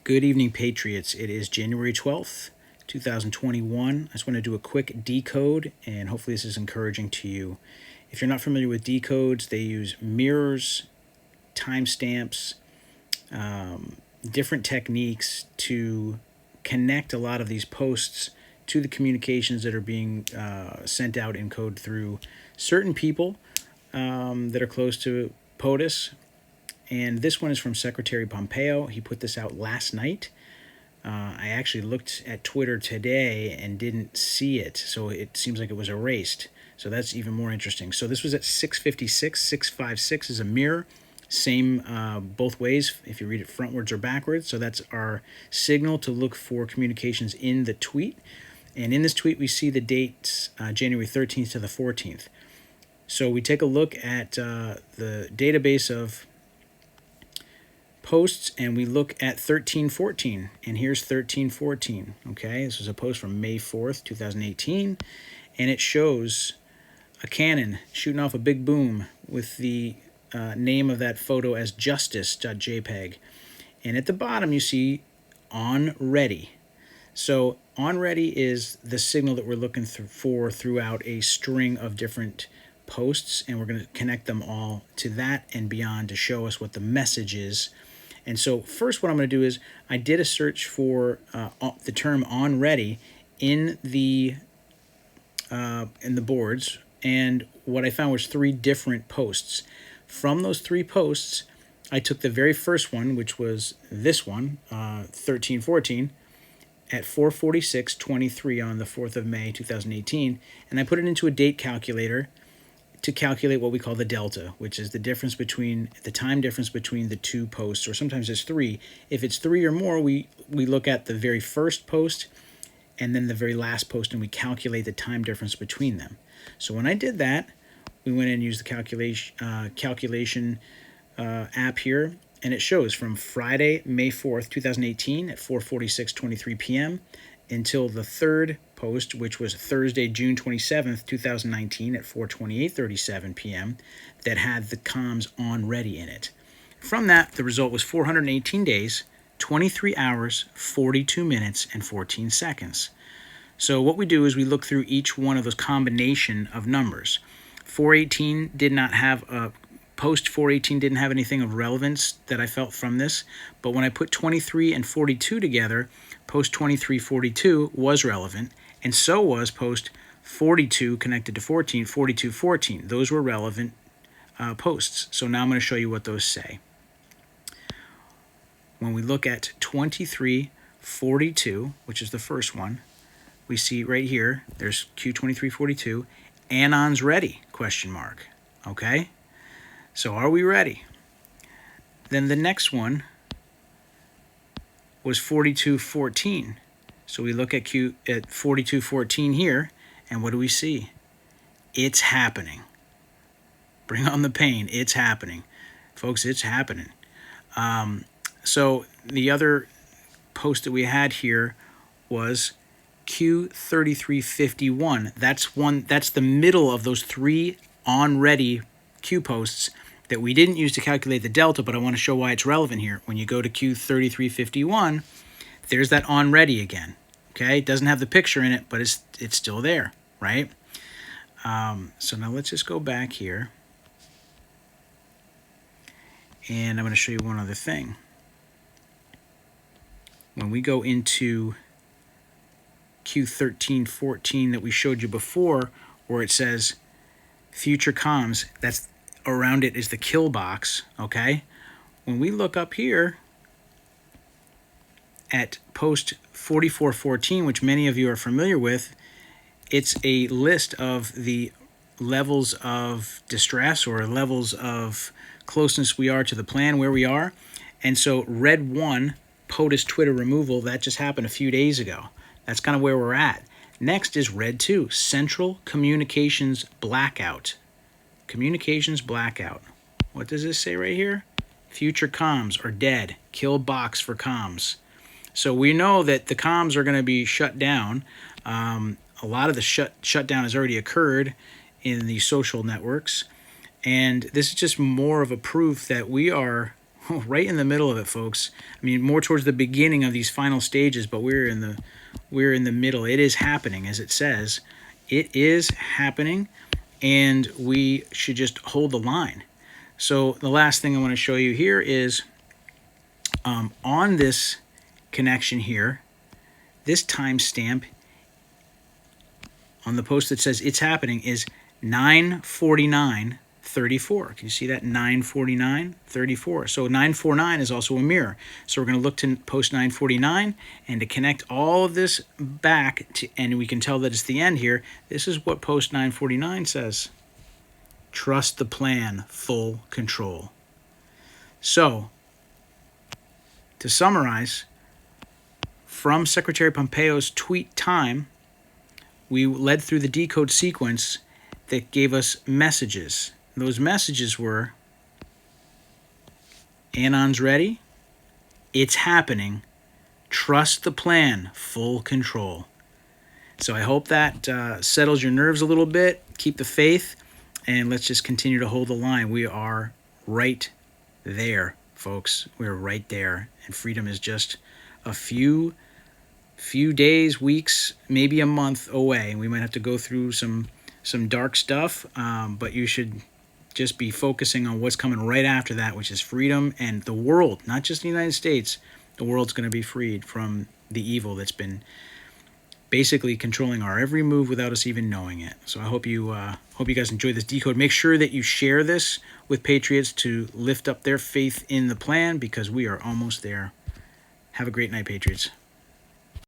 Good evening, Patriots. It is January 12th, 2021. I just want to do a quick decode, and hopefully this is encouraging to you. If you're not familiar with decodes, they use mirrors, timestamps, different techniques to connect a lot of these posts to the communications that are being sent out in code through certain people that are close to POTUS. And this one is from Secretary Pompeo. He put this out last night. I actually looked at Twitter today and didn't see it, so it seems like it was erased. So that's even more interesting. So this was at 656. 656 is a mirror. Same both ways if you read it frontwards or backwards. So that's our signal to look for communications in the tweet. And in this tweet, we see the dates January 13th to the 14th. So we take a look at the database of posts and we look at 1314, and here's 1314. Okay, this was a post from May 4th 2018, and it shows a cannon shooting off a big boom with the name of that photo as justice.jpg, and at the bottom you see on ready. So on ready is the signal that we're looking for throughout a string of different posts, and we're going to connect them all to that and beyond to show us what the message is. And so first what I'm going to do is I did a search for the term on ready in the boards, and what I found was 3 different posts. From those 3 posts, I took the very first one, which was this one, 1314, at 4:46:23 on the 4th of May 2018, and I put it into a date calculator to calculate what we call the delta, which is the difference between the time difference between the 2 posts, or sometimes it's 3. If it's 3 or more, we look at the very first post and then the very last post, and we calculate the time difference between them. So when I did that, we went in and used the calculation app here, and it shows from Friday, May 4th, 2018 at 4:46:23 p.m. until the third post, which was Thursday, June 27th, 2019 at 4:28:37 p.m. that had the comms on ready in it. From that, the result was 418 days, 23 hours, 42 minutes, and 14 seconds. So what we do is we look through each one of those combination of numbers. 418 did not have a post 418 didn't have anything of relevance that I felt from this, but when I put 23 and 42 together, post 2342 was relevant, and so was post 42 connected to 14, 4214. Those were relevant posts. So now I'm going to show you what those say. When we look at 2342, which is the first one, we see right here, there's Q2342, Anon's ready, question mark. Okay? So are we ready? Then the next one was 4214. So we look at 4214 here, and what do we see? It's happening. Bring on the pain. It's happening. Folks, it's happening. So the other post that we had here was Q3351. That's the middle of those 3 on ready Q posts that we didn't use to calculate the delta, but I want to show why it's relevant here. When you go to Q3351, there's that on ready again. Okay, it doesn't have the picture in it, but it's still there, right? So now let's just go back here, and I'm going to show you one other thing. When we go into Q1314 that we showed you before, where it says future comms, that's around it is the kill box, okay? When we look up here at post 4414, which many of you are familiar with, it's a list of the levels of distress or levels of closeness we are to the plan, where we are. And so red 1, POTUS Twitter removal, that just happened a few days ago. That's kind of where we're at. Next is red 2, central communications blackout. Communications blackout. What does this say right here? Future comms are dead. Kill box for comms. So we know that the comms are going to be shut down. A lot of the shutdown has already occurred in the social networks, and this is just more of a proof that we are right in the middle of it, folks. I mean, more towards the beginning of these final stages, but we're in the middle. It is happening, as it says. It is happening, and we should just hold the line. So the last thing I want to show you here is on this connection here, this timestamp on the post that says it's happening is 9:49:34. Can you see that? 9:49:34. So 9:49 is also a mirror. So we're going to look to post 9:49, and to connect all of this back to, and we can tell that it's the end here. This is what post 9:49 says. Trust the plan, full control. So, to summarize, from Secretary Pompeo's tweet time, we led through the decode sequence that gave us messages. Those messages were: Anon's ready, it's happening, trust the plan, full control. So I hope that settles your nerves a little bit. Keep the faith, and let's just continue to hold the line. We are right there, folks. We're right there, and freedom is just a few days, weeks, maybe a month away. We might have to go through some dark stuff, but you should just be focusing on what's coming right after that, which is freedom, and the world, not just the United States. The world's going to be freed from the evil that's been basically controlling our every move without us even knowing it. So I hope you guys enjoy this decode. Make sure that you share this with patriots to lift up their faith in the plan, because we are almost there. Have a great night, patriots.